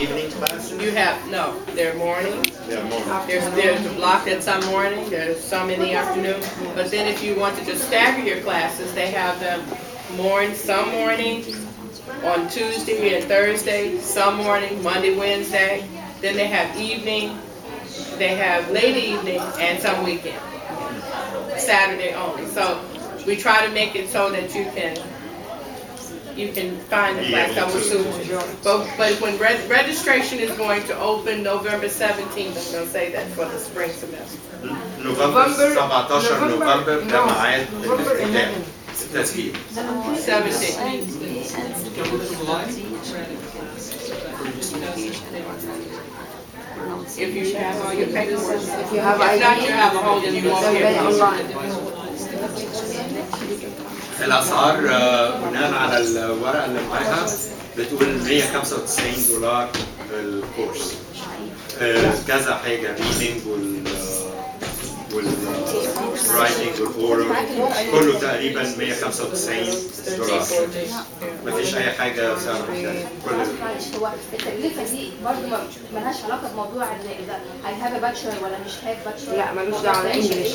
Evening classes? You have, no, they're morning. Yeah, morning. There's a block that's some morning, there's some in the afternoon. But then if you want to just stagger your classes, they have them some morning on Tuesday and Thursday, some morning, Monday, Wednesday. Then they have evening, they have late evening, and some weekend. Saturday only. So we try to make it so that you can find the class that will suit you. But when registration is going to open November 17th, I'm going to say that for the spring semester. نوفمبر 17 نوفمبر ده ميعاد الافتتاح التسجيل. 17. If you have all your paperwork, if not, you have a hold and you won't get الأسعار بناء على الورقة اللي معاها بتقول $195 الكورس. كذا حاجة reading والرايتنج والأورال كله تقريبا $195. مفيش أي حاجة سعر مختلف. هو التكلفة دي برضه مالهاش علاقة بموضوع إذا I have a bachelor ولا مش have bachelor. لا ملوش دعوة English.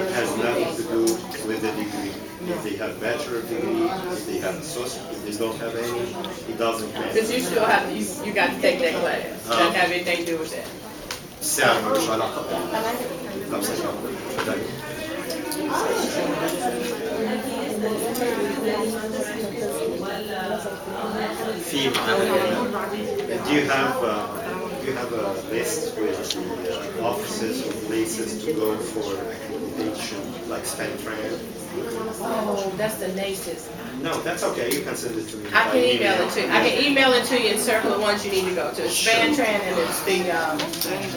It has nothing to do with the degree. If they have bachelor degree, if they have associate, if they don't have any, it doesn't matter. Because you still have you got to take that class. Doesn't have anything to do with that. السعر ملوش علاقة. في معانا. Do you have a list with the offices or places to go for accreditation, like Span-Tran? Oh, that's the NACES. No, that's okay. You can send it to me. I can email it to you. I can email it to you and circle the ones you need to go to. It's Span-Tran and it's the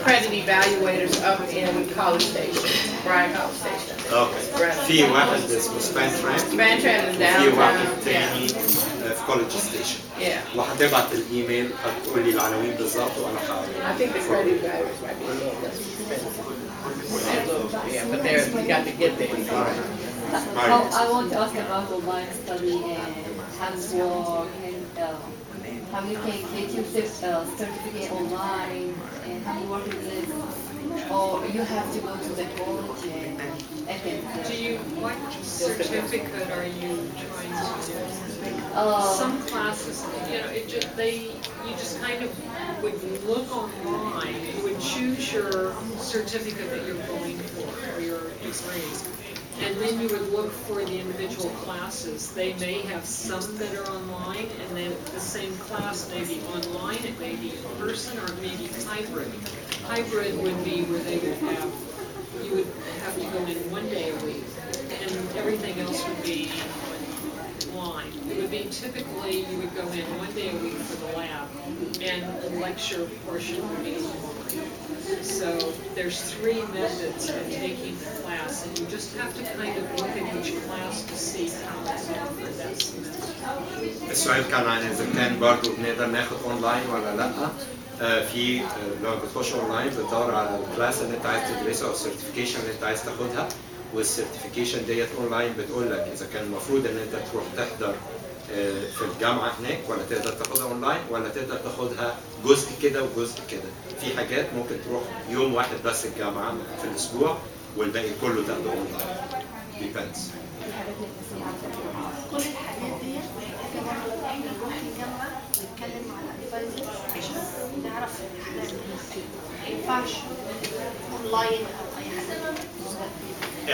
credit evaluators up in College Station, Bryan College Station. Okay. في واحد اسمه Span-Tran. Span-Tran is في واحد downtown. تاني في College Station. Yeah. وهتبعت الايميل هتقول لي العناوين بالظبط وانا I think the credit evaluators might be a little less expensive. Yeah, but you got to get there. I want to ask about online study and handwork and how you can get your certificate online and how you work with it, or you have to go to the college and attend. What certificate are you trying to do? Some classes, you just kind of would look online, you would choose your certificate that you're going for or your degree. And then you would look for the individual classes. They may have some that are online, and then the same class may be online, it may be in person, or it may be hybrid. Hybrid would be where you would have to go in 1 day a week, and everything else would be online. It would be typically you would go in 1 day a week for the lab, and the lecture portion would be online. So there's 3 methods of taking the class, and you just have to kind of look at each class to see how it's offered that semester. السؤال كان عن اذا كان برضه بنقدر ناخد اونلاين ولا لا. في لو بتخش اونلاين بتدور على الكلاس اللي انت عايز تدرسه او السيرتيفيكيشن اللي انت عايز تاخدها، والسيرتيفيكيشن ديت اونلاين بتقول لك اذا كان المفروض ان انت تروح تحضر في الجامعه هناك ولا تقدر تاخدها اونلاين ولا تقدر تاخدها جزء كده وجزء كده. في حاجات ممكن تروح يوم واحد بس الجامعه في الاسبوع والباقي كله تاخده اونلاين. depends. كل الحاجات دي نروح الجامعه نتكلم مع الادفايزر عشان نعرف الحالات ما ينفعش اونلاين او اي حاجه.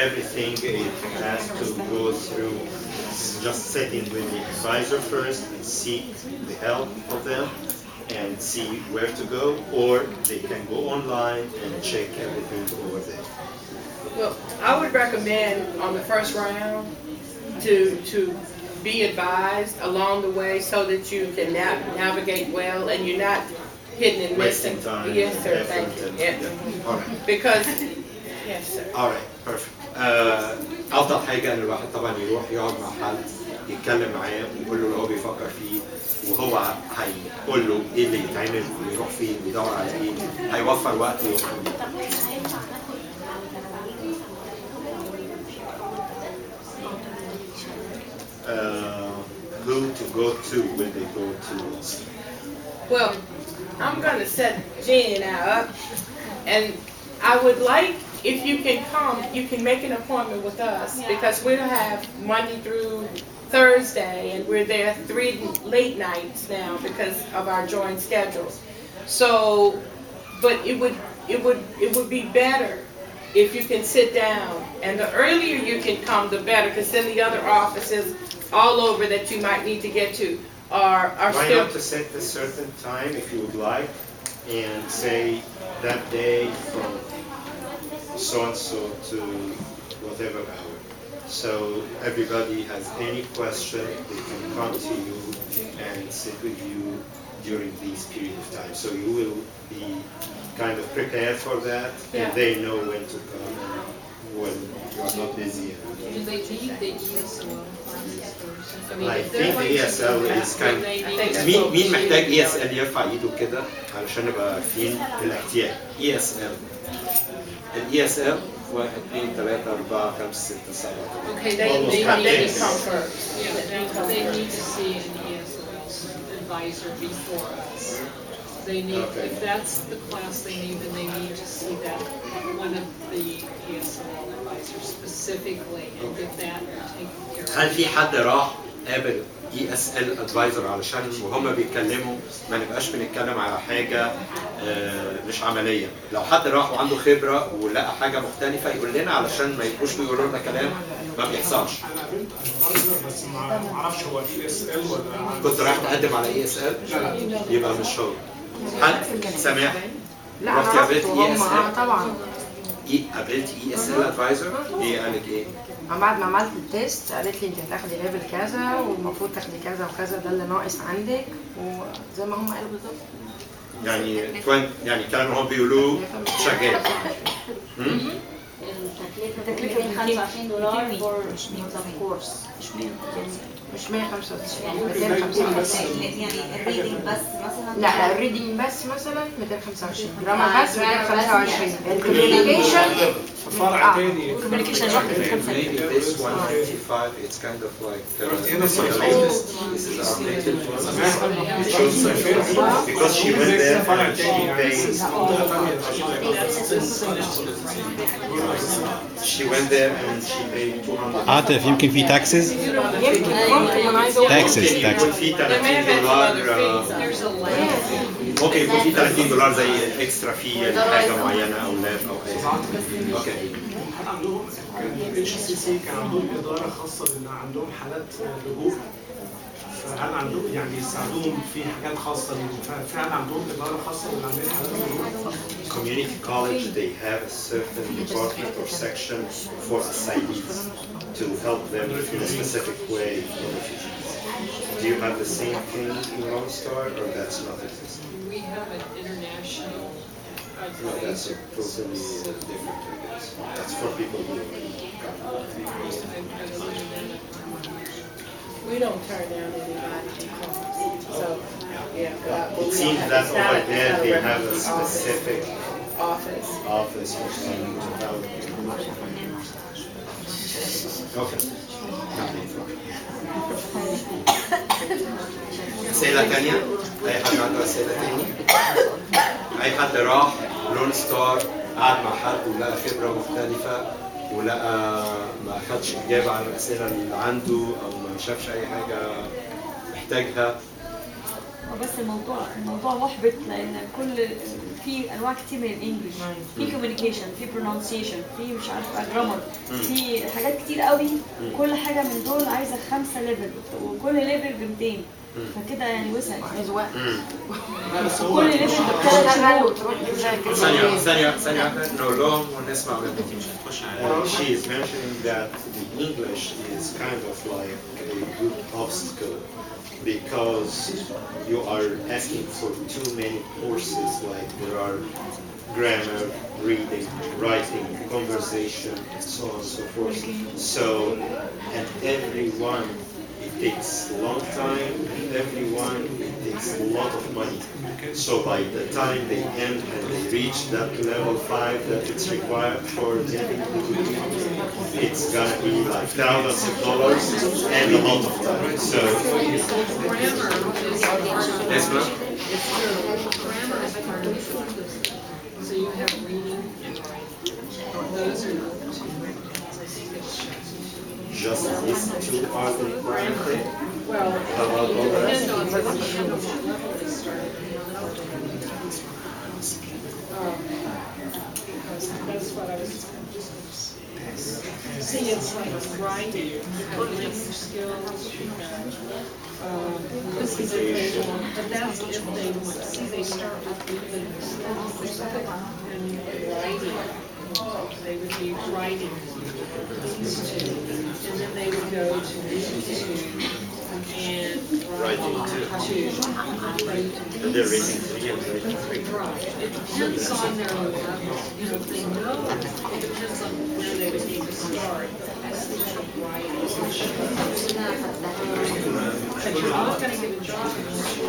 Everything it has to go through just sitting with the advisor first and seek the help of them and see where to go, or they can go online and check everything over there. Well, I would recommend on the first round to be advised along the way so that you can navigate well and you're not hitting and missing. Wasting time. Yes, sir. Thank you. Yeah. All right. Because, yes, sir. All right. Perfect. أفضل حاجة إن الواحد طبعا يروح يقعد مع حد يتكلم معاه ويقول له اللي هو بيفكر فيه، وهو هيقول له إيه اللي يتعمل ويروح فين ويدور على إيه، هيوفر وقت ويوفر. Who to go to when they go to Well, I'm gonna set Jeannie and I up, and I would like, if you can come, you can make an appointment with us, because we'll have Monday through Thursday, and we're there 3 late nights now because of our joint schedules. So, but it would be better if you can sit down, and the earlier you can come, the better, because then the other offices all over that you might need to get to are Why still. not to set a certain time if you would like, and say that day from so and so to whatever hour. So everybody has any question, they can come to you and sit with you during this period of time. So you will be kind of prepared for that, and Yeah. they know when to come and when you are not busy. Do they need the ESL classes first? I mean, I if they're think the going to ESL do is that, kind then they I need think to مين go مين to محتاج the- ESL يرفع ايده كده علشان نبقى عارفين الاحتياج. ESL ESL 1 2 3 4 5 6 7 Okay, They Almost need to come, they need to complete. come first. Yeah, they need to see an ESL advisor before us. They need, Okay. if that's the class they need, then they need to see that, one of the ESL advisors specifically, and get that taken care of. هل في حد راح قابل ESL advisor علشان وهم بيتكلموا ما نبقاش بنتكلم على حاجة مش عملية؟ لو حد راح وعنده خبرة ولقى حاجة مختلفة يقول لنا علشان ما يبقوش بيقولوا لنا كلام ما بيحصلش. انا قابلت advisor بس ما اعرفش هو ESL ولا كنت رايح تقدم على ESL؟ يبقى مش هو. حد سامح؟ لا رحتي انا قابلت رحت وهم ESL؟ طبعا. قابلت ESL advisor؟ ايه قالك ايه؟ بعد ما عملت التيست قالت لي انت هتاخدي ليفل كذا والمفروض تاخدي كذا وكذا، ده اللي ناقص عندك، وزي ما هم قالوا بالظبط. يعني كانوا هم بيقولوا شغال. التكلفة 25 دولار for the course. مش 195 295. يعني الريدنج بس مثلا لا الريدنج بس مثلا 225، جرامر بس 225، الكوميونيكيشن فرع تاني communication واحدة ب5. Maybe this 155, it's kind of like the latest. This is our latest one. It shows like, because she went there فرع and she تاني يعني paid. منطقة She went there and she paid 200. عاطف يمكن في تاكسز يمكن ممكن انا عايزه اقول Taxes. ممكن يكون في $30 There's a lot. ممكن يكون في $30 زي اكسترا في حاجة معينة أو لاب أو حاجة. اوكي. هل عندهم كان HCC كان عندهم إدارة خاصة بأن عندهم حالات لجوء، فهل عندهم يعني يساعدوهم في حاجات خاصة بيهم، فهل عندهم إدارة خاصة بالعملية حالات اللجوء؟ Community college, they have a certain department or section for asylees to help them in a specific way for refugees. Do you have the same thing in Lone Star, or that's not existing? We have an international No, that's a advisor. totally different, I guess. That's for people who come. We don't turn down anybody who comes. So, yeah. but we It don't seems have- that it's not over a- there it's not they a have a refuge office. specific Office. office for someone to help. Okay. أسئلة تانية؟ أي حد عنده أسئلة تانية؟ أي حد راح لون ستار قعد مع حد ولقى خبرة مختلفة ولقى ما أخدش إجابة عن الأسئلة اللي عنده أو ما شافش أي حاجة محتاجها. بس الموضوع محبط لان كل في انواع كتير من الانجليش، في كوميونيكيشن، في برونونسيشن، في مش عارفه جرامر، في حاجات كتير قوي. كل حاجه من دول عايزه 5 ليفل وكل ليفل ب200، فكده يعني وسع. عايز وقت. بس هو كل ليفل ب3 تشتغل شهور. وتروح تذاكر. ثانية واحدة نقول لهم ونسمع منهم. She is mentioning that the English is kind of like a good obstacle because you are asking for too many courses, like there are grammar, reading, writing, conversation, and so on and so forth. So, and everyone, it takes a long time, and everyone, it takes lot of money. So by the time they end and they reach that level 5 that it's required for getting the degree, it's gonna be like thousands of dollars and a lot of time. So Grammar is part of Yes, ma'am? grammar is part of it. So you have reading and writing. Those are the two. just these two are the required. Well, How about all the rest? depends on what level they start. That's what I was just going to say. See, it's like writing, you have language skills, you have presentation, but that's if they, see, they start with reading and writing. They would be writing these two, and then they would go to these two and Writing two. two. They're reading 3 and writing 3. Right. It depends on their level. You know, if they know, it depends on where they would need to start. That's the writing. But you're not going to get a job unless you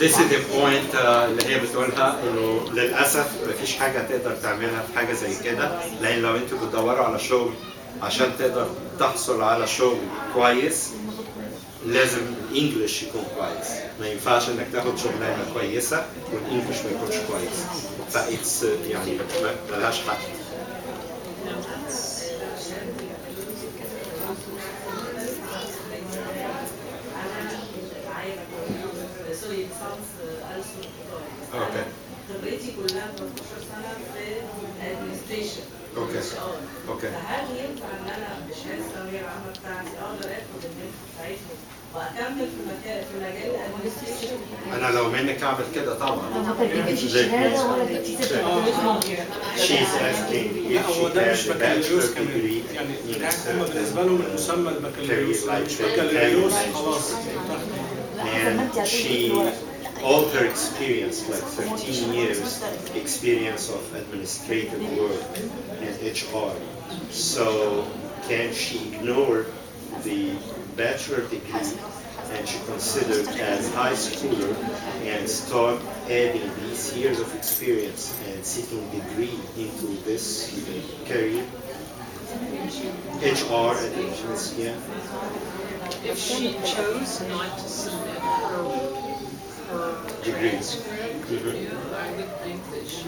This is the point اللي هي بتقولها انه للاسف مفيش حاجه تقدر تعملها في حاجه زي كده، لان لو انتوا بتدوروا على شغل عشان تقدر تحصل على شغل كويس لازم الانجليش يكون كويس، ما ينفعش انك تاخد شغلانه كويسه والانجليش ما يكونش كويس، فايتس يعني ملهاش حل. اوكي خبرتي كلها 13 سنه في الادمنستريشن. اوكي اوكي فهل ينفع ان انا بشهاده الثانويه العامه بتاعتي اقدر اخد المنحه بتاعتهم واكمل في مجال الادمنستريشن؟ انا لو منك اعمل كده طبعا. She's asking لا if هو she ده مش has a بكالوريوس bachelor كمان، degree يعني in هم بالنسبه لهم المسمى البكالوريوس، مش بكالوريوس خلاص. and she all her experience, like 13 years experience of administrative work and HR. So can she ignore the bachelor degree and she considered as high schooler and start adding these years of experience and seeking degree into this career? HR and yeah. If she chose not to submit her Degrees. yeah, I would think that she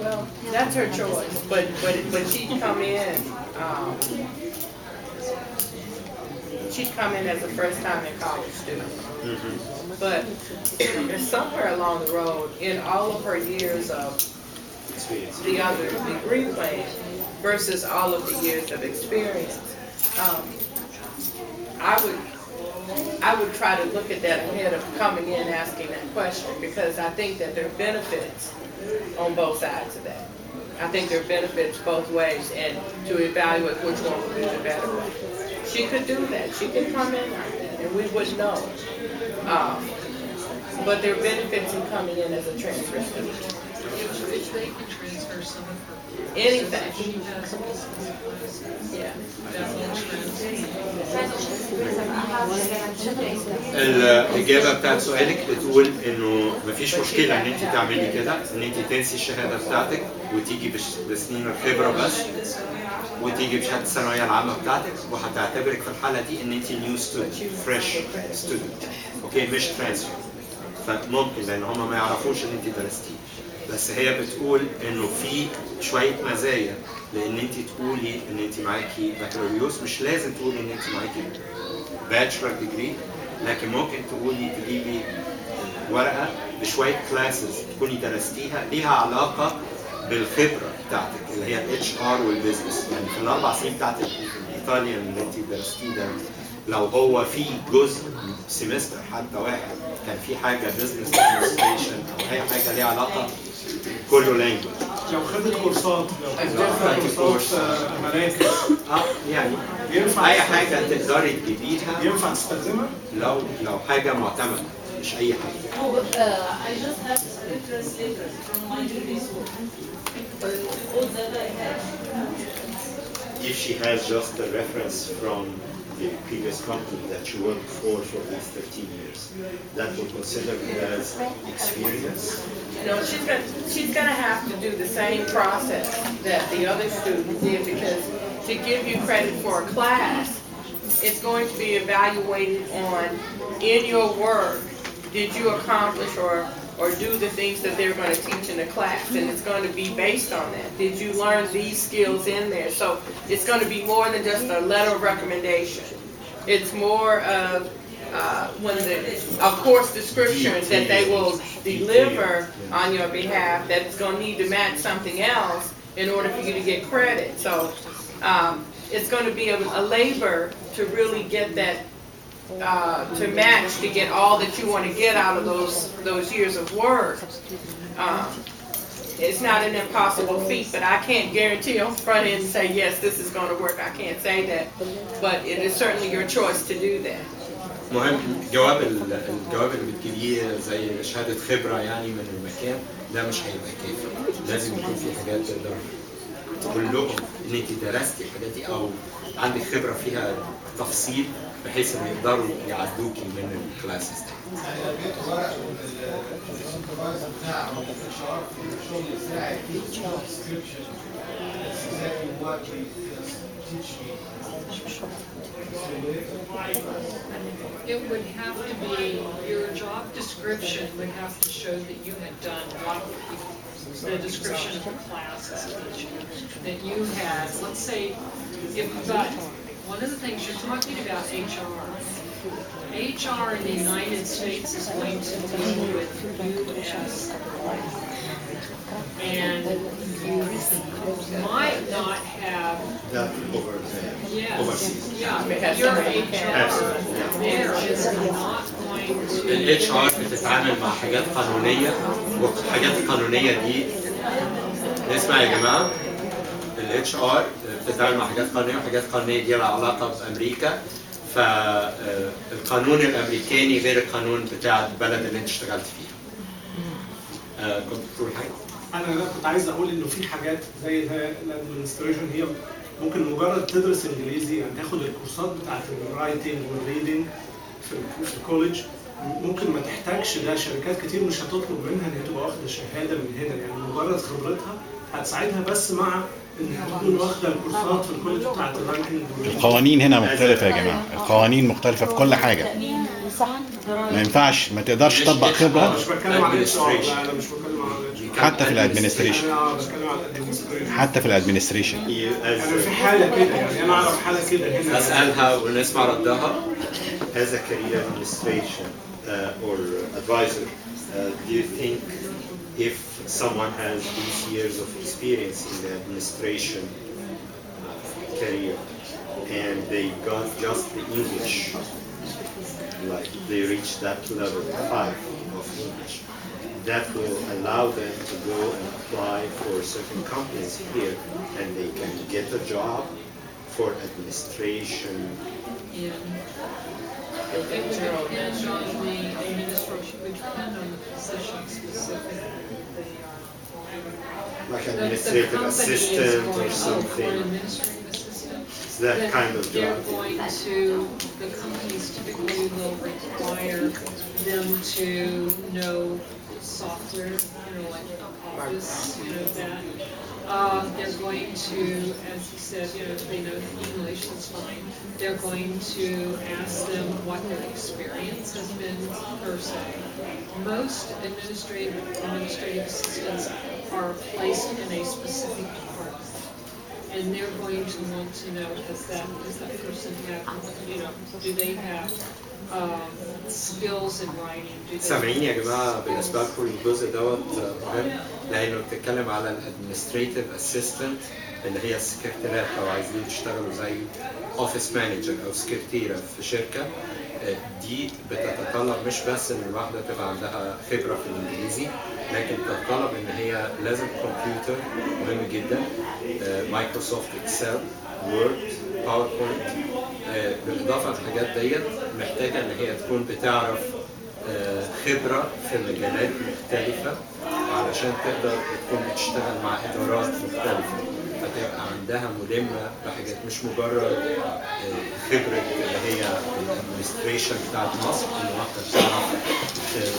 Well, that's her choice, but she'd come in, she'd come in as a first time in college student. But somewhere along the road, in all of her years of the other degree plan versus all of the years of experience, I would try to look at that ahead of coming in asking that question, because I think that there are benefits on both sides of that. I think there are benefits both ways, and to evaluate which one would be the better way. She could do that. She could come in like that, and we wouldn't know. But there are benefits in coming in as a transfer student. if they can transfer some of her Anything. she has business classes, Yeah. that will الإجابة بتاعت سؤالك بتقول إنه مفيش مشكلة إن أنت تعملي كده، إن أنت تنسي الشهادة بتاعتك وتيجي بسنين الخبرة بس، وتيجي بشهادة الثانوية العامة بتاعتك، وهتعتبرك في الحالة دي إن أنت نيو ستودنت، فريش ستودنت، أوكي مش ترانسفير. فممكن لأن هما ما يعرفوش إن أنت درستيه. بس هي بتقول إنه في شوية مزايا لأن أنت تقولي إن أنت معاكي بكالوريوس، مش لازم تقولي إن أنت معاكي باتشلر ديجري، لكن ممكن تقولي تجيبي ورقة بشوية كلاسز تكوني درستيها ليها علاقة بالخبرة بتاعتك اللي هي الاتش ار والبيزنس. يعني في الأربع سنين بتاعتك الإيطاليان اللي أنت درستيه ده، لو هو في جزء سيمستر حتى واحد كان في حاجة بيزنس ادمنستريشن أو أي حاجة ليها علاقة كله لانجوج. لو خدت كورسات، لو خدت كورسات مراكز يعني ينفع أي حاجة تقدري تجيبيها ينفع تستخدمها؟ لو حاجة معتمدة مش أي حاجة. I just have reference letters from my degree school. All that I have. If she has just a reference from the previous company that you worked for these 13 years. That will consider as experience. No, she's gonna have to do the same process that the other student did, because to give you credit for a class, it's going to be evaluated on, in your work, did you accomplish or do the things that they're going to teach in the class, and it's going to be based on that. Did you learn these skills in there? So it's going to be more than just a letter of recommendation. It's more of a course description that they will deliver on your behalf that's going to need to match something else in order for you to get credit. So it's going to be a labor to really get that to match, to get all that you want to get out of those years of work. It's not an impossible feat, but I can't guarantee on front end and say, yes, this is going to work. I can't say that, but it is certainly your choice to do that. مهم الجواب اللي بتجيبيه زي شهادة خبرة يعني من المكان ده مش هيبقى كافي. لازم يكون في حاجات تقدر تقول لهم ان انت درستي الحاجات دي او عندك خبرة فيها تفصيل بحيث ان يقدروا يعدوكي من الكلاسز دي. It would have to be, your job description would have to show that you had done what the description of the classes that you had. Let's say, but one of the things you're talking about HR. HR in the United States is going to deal with U.S. and you might not have that over there. Yes. Overseas. Yeah. Your HR there is not going to. ال HR بتتعامل مع حاجات قانونية، والحاجات القانونية دي نسمع يا جماعة. ال HR بتتعامل مع حاجات قانونية، وحاجات قانونية دي لها علاقة بأمريكا. فالقانون الامريكاني غير القانون بتاع البلد اللي انت اشتغلت فيها. كنت بتقول حاجه؟ انا كنت عايز اقول انه في حاجات زي الادمنستريشن هي ممكن مجرد تدرس انجليزي، يعني تاخد الكورسات بتاعت الرايتنج والريدنج في الكوليدج، ممكن ما تحتاجش ده. شركات كتير مش هتطلب منها ان هي تبقى واخده شهاده من هنا، يعني مجرد خبرتها هتساعدها بس مع انها تكون واخده الكورسات في الكوليدج بتاعت الرايتنج. القوانين هنا مختلفه يا جماعه، القوانين مختلفه في كل حاجه. ما ينفعش، ما تقدرش تطبق خبره. مش بتكلم على انا مش بتكلم على حتى في الادمنستريشن. حتى في الادمنستريشن. انا في حاله كده، يعني انا اعرف حاله كده هنا. اسالها ونسمع ردها. As a career administration or advisor, do you think if someone has these years of experience in the administration career and they got just the English, like they reach that level 5 of English, that will allow them to go and apply for certain companies here and they can get a job for administration. It would depend on the administration, it would depend on the position specific that they are. Like administrative assistant or something. Administrative assistant. It's that kind of job. They're going to, the companies typically will require them to know software, like Office, that. They're going to, as he said, if they know English, that's fine. They're going to ask them what their experience has been per se. Most administrative assistants are placed in a specific department, and they're going to want to know does that person have, do they have skills in writing? سامعين يا جماعه بالنسبه لكم الجزء دوت مهم لانه بتتكلم على الادمنستريتيف اسيستنت اللي هي السكرتيرات لو عايزين تشتغلوا زي اوفيس مانجر او سكرتيره في شركه. دي بتتطلب مش بس ان الواحده تبقى عندها خبره في الانجليزي، لكن بتتطلب ان هي لازم كمبيوتر مهم جدا، مايكروسوفت اكسل، وورد، باوربوينت. بالاضافه للحاجات ديت محتاجه ان هي تكون بتعرف خبره في مجالات مختلفه علشان تقدر تكون بتشتغل مع ادارات مختلفه، تبقى عندها ملمه بحاجات مش مجرد خبره اللي هي الادمنستريشن بتاعت مصر، ان واحده بتعرف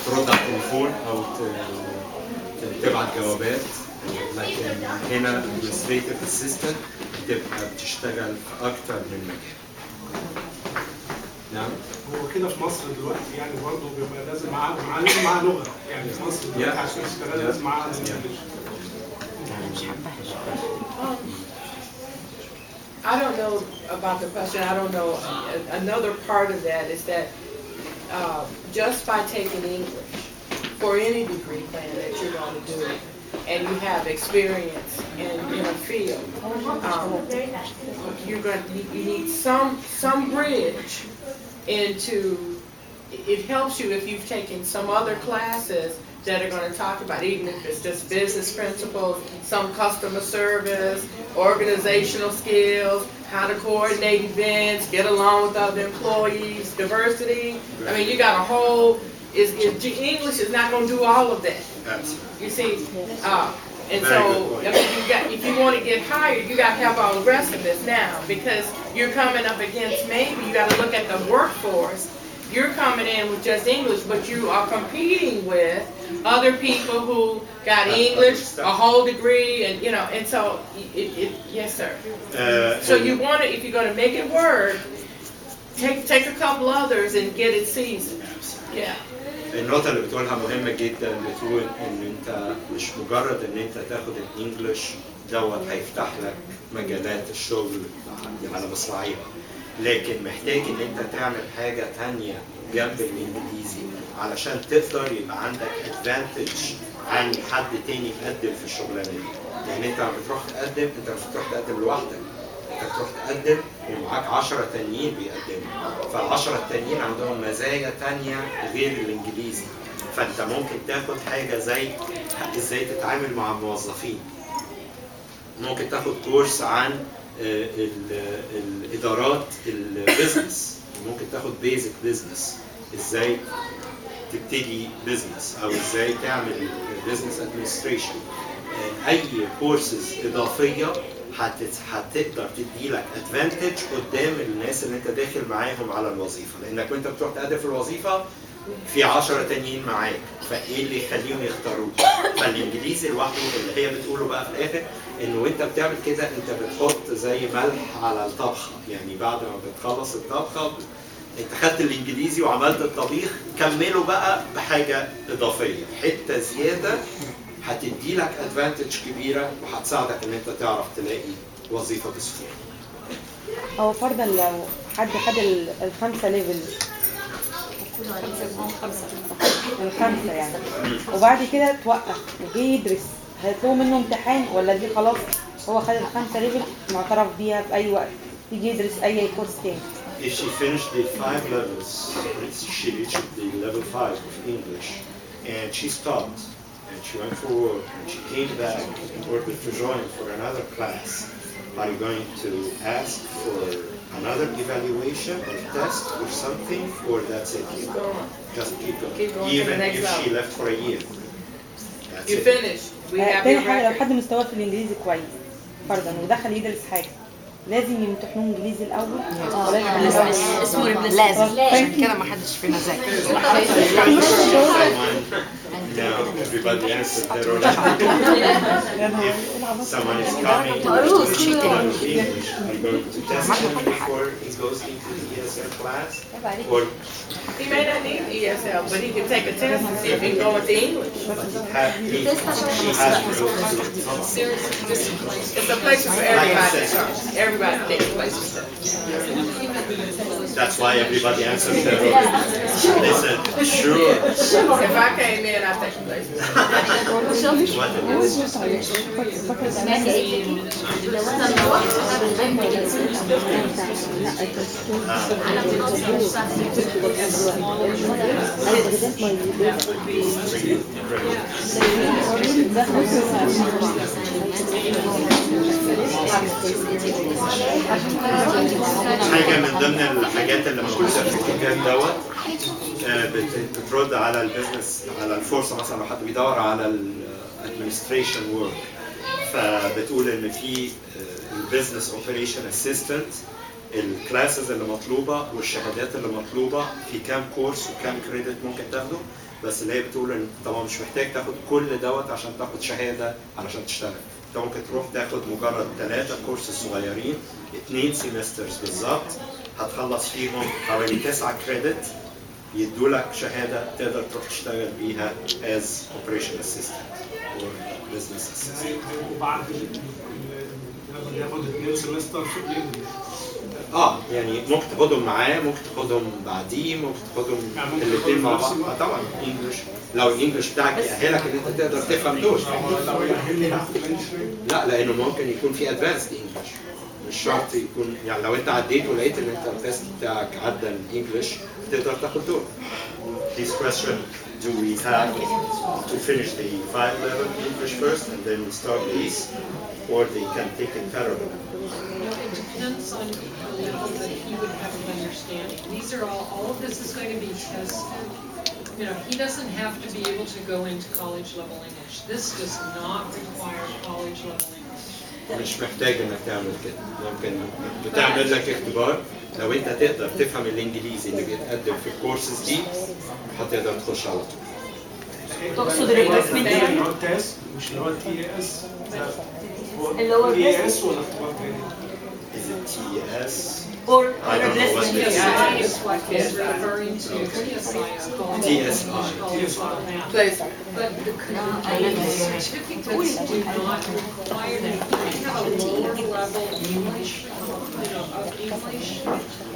ترد على التليفون او تبعت جوابات، لكن هنا الادمنستريتيف اسيستنت بتبقى بتشتغل في اكتر من مجال. نعم. هو كده في مصر دلوقتي يعني برضه بيبقى لازم معاه لغه، يعني في مصر دلوقتي عشان تشتغل لازم معاه انجلش. I don't know about the question. I don't know. Another part of that is that just by taking English for any degree plan that you're going to do, and you have experience in a field, you need some bridge into. It helps you if you've taken some other classes that are going to talk about, even if it's just business principles, some customer service, organizational skills, how to coordinate events, get along with other employees, diversity. I mean, you got a whole, English is not going to do all of that. You see, and so, I mean, if you want to get hired, you got to have all the rest of this now, because you're coming up against, maybe you got to look at the workforce. You're coming in with just English, but you are competing with other people who got English, a whole degree, and and so yes, sir. So you want to, if you're going to make it work, take a couple others and get it seasoned. Yeah. النقطة اللي بتقولها مهمة جدا، بتقول ان انت مش مجرد ان انت تاخد الانجليش دوت هيفتح لك مجالات الشغل على مصراعيها، لكن محتاج ان انت تعمل حاجة تانية جنب الانجليزي علشان تقدر يبقى عندك ادفانتج عن حد تاني يقدم في الشغلانة دي. لان انت لما بتروح تقدم، انت مش بتروح تقدم لوحدك، انت بتروح تقدم ومعاك 10 تانيين بيقدموا، فال10 التانيين عندهم مزايا تانية غير الانجليزي. فانت ممكن تاخد حاجة زي ازاي تتعامل مع الموظفين، ممكن تاخد كورس عن الادارات البيزنس، ممكن تاخد بيزك بيزنس، ازاي تبتدي بيزنس او ازاي تعمل بيزنس ادمنستريشن. اي كورسز اضافيه هتقدر تدي لك ادفانتج قدام الناس اللي انت داخل معاهم على الوظيفه، لانك وانت بتروح تقدم في الوظيفه في 10 تانيين معاك، فايه اللي يخليهم يختاروك؟ فالانجليزي لوحده اللي هي بتقوله بقى في الاخر انه وانت بتعمل كده انت بتحط زي ملح على الطبخه، يعني بعد ما بتخلص الطبخه انت خدت الانجليزي وعملت الطبيخ، كمله بقى بحاجه اضافيه، حته زياده هتدي لك ادفانتج كبيره وهتساعدك ان انت تعرف تلاقي وظيفه بسهوله. هو فرضا لو حد خد الخمسه ليفل، الخمسه يعني، وبعد كده توقف وجي يدرس، هيطلبوا منه امتحان ولا دي خلاص هو خد الخمسه ليفل معترف بيها في اي وقت يجي يدرس اي كورس تاني؟ If she finished the 5 levels, she reached the level 5 of English, and she stopped, and she went for work, and she came back in order to join for another class. Are you going to ask for another evaluation or test or something, or that's it? Just keep going. Even if she left for a year. That's You it. finished. We have تاني your حاجه، لو record. حد مستواه في الانجليزي كويس فرضا ودخل يدرس حاجه، لازم يمتحنوه انجليزي الاول اسمه لازم، عشان كده ما حدش فينا ذاكر. Now everybody answered their own. If someone is coming to English, are you going to test him before he goes into the ESL class? Or He may not need ESL, but he can take a test and see if he can go into English. It's a place for everybody. Everybody takes places. that's why everybody answered their own. They said, sure. If I came in, I'd take a place. What it is. حاجة من ضمن الحاجات اللي موجودة في الكتاب دوت بترد على البيزنس، على الفرصة. مثلا لو حد بيدور على الادمنستريشن وورك، فبتقول ان في البيزنس اوبريشن اسيستنت الكلاسز اللي مطلوبه والشهادات اللي مطلوبه في كام كورس وكام كريدت ممكن تاخده، بس اللي هي بتقول ان طبعا مش محتاج تاخد كل دوت عشان تاخد شهاده علشان تشتغل. انت ممكن تروح تاخد مجرد 3 كورس صغيرين 2 سيمسترز بالظبط هتخلص فيهم حوالي 9 كريدت يدوا لك شهاده تقدر تروح تشتغل بيها as operation assistant or business assistant. وبعد لما بياخد 2 سمستر في الانجليزي. يعني ممكن تاخدهم معاه، ممكن تاخدهم بعديه، ممكن تاخدهم الاثنين مع بعض. طبعا انجلش، لو الانجلش بتاعك يأهلك ان انت تقدر تفهم دول. لا، لانه ممكن يكون في ادفانسد انجلش، مش شرط يكون يعني لو انت عديت ولقيت ان انت التست بتاعك عدى الانجلش تقدر تاخد دول. This question, do we have to finish the 5 level English first and then start these, or they can take in parallel? No, it depends on the level that he would have of understanding. These are all of this is going to be tested. You know, he doesn't have to be able to go into college level English. This does not require college level English. مش محتاج انك تعمل كده، ممكن بتعمل لك اختبار لو انت تقدر تفهم الانجليزي اللي بيتقدم في الكورسز دي هتقدر تخش على طول. تقصد الريبليسمنت يعني؟ هو التست مش اللي هو تي اس اللي هو تي اس ولا اختبار تاني؟ Is it TES? or I don't know what replacement. TSI is what he's referring to. TSI is called Placement. But the certificates do not require that if you have a lower level English, of English,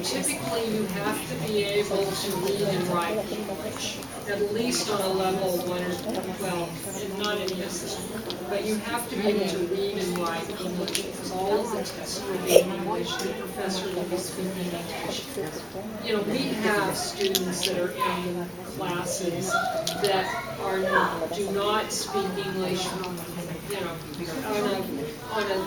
typically you have to be able to read and write English, at least on a level 1 or, well, not any of this, but you have to be able to read and write English because all of the tests will be in English, the professor will be speaking English. You know, we have students that are in classes that do not speak English, on a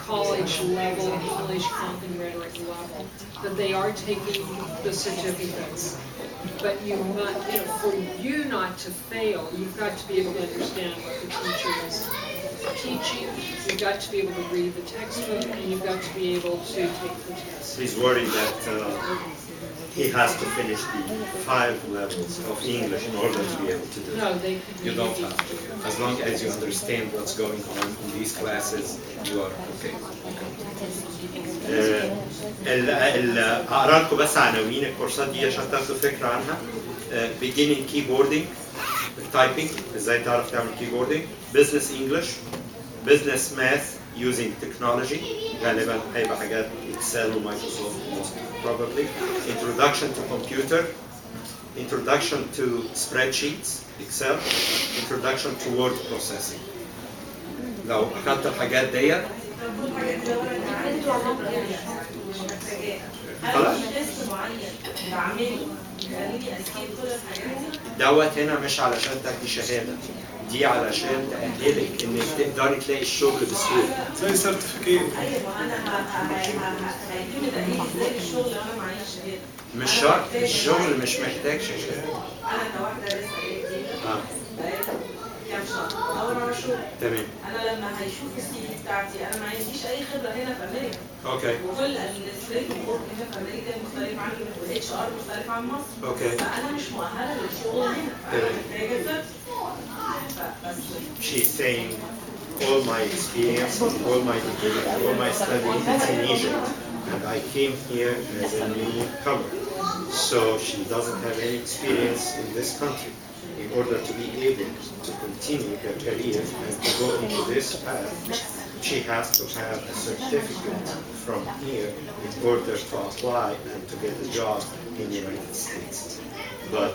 college level, English content rhetoric level, but they are taking the certificates. But for you not to fail, you've got to be able to understand what the teacher is teaching, you've got to be able to read the textbook, and you've got to be able to take the test. He's worried that he has to finish the 5 levels of English in order to be able to do it. No, they You don't have to. As long as you understand what's going on in these classes, you are okay. اقرا لكم بس عناوين الكورسات دي عشان تاخدوا فكره عنها. beginning keyboarding, typing ازاي تعرف تعمل keyboarding, business English, business math using technology غالبا هيبقى حاجات Excel ومايكروسوفت most probably, introduction to computer, introduction to spreadsheets Excel, introduction to word processing. لو اخدت الحاجات ديت خلاص دوت هنا مش علشان تاخدي شهاده، دي علشان تأهلك انك تقدري تلاقي الشغل بسهوله. زي سيرتيفيكيت. مش شرط، الشغل مش محتاج شهاده. انا كواحده لسه جديده كام شهر بدور على شغل. تمام. انا لما هيشوف السي في بتاعتي انا ما عنديش اي خبره هنا في امريكا. اوكي. وكل الادمنستريتيف ورك هنا في امريكا مختلف عني، والاتش ار مختلف عن مصر. اوكي. فانا مش مؤهله للشغل هنا، فانا محتاجه She's saying all my experience, all my degree, all my study is in Egypt, and I came here as a newcomer. So she doesn't have any experience in this country. In order to be able to continue her career and to go into this path, she has to have a certificate from here in order to apply and to get a job in the United States. But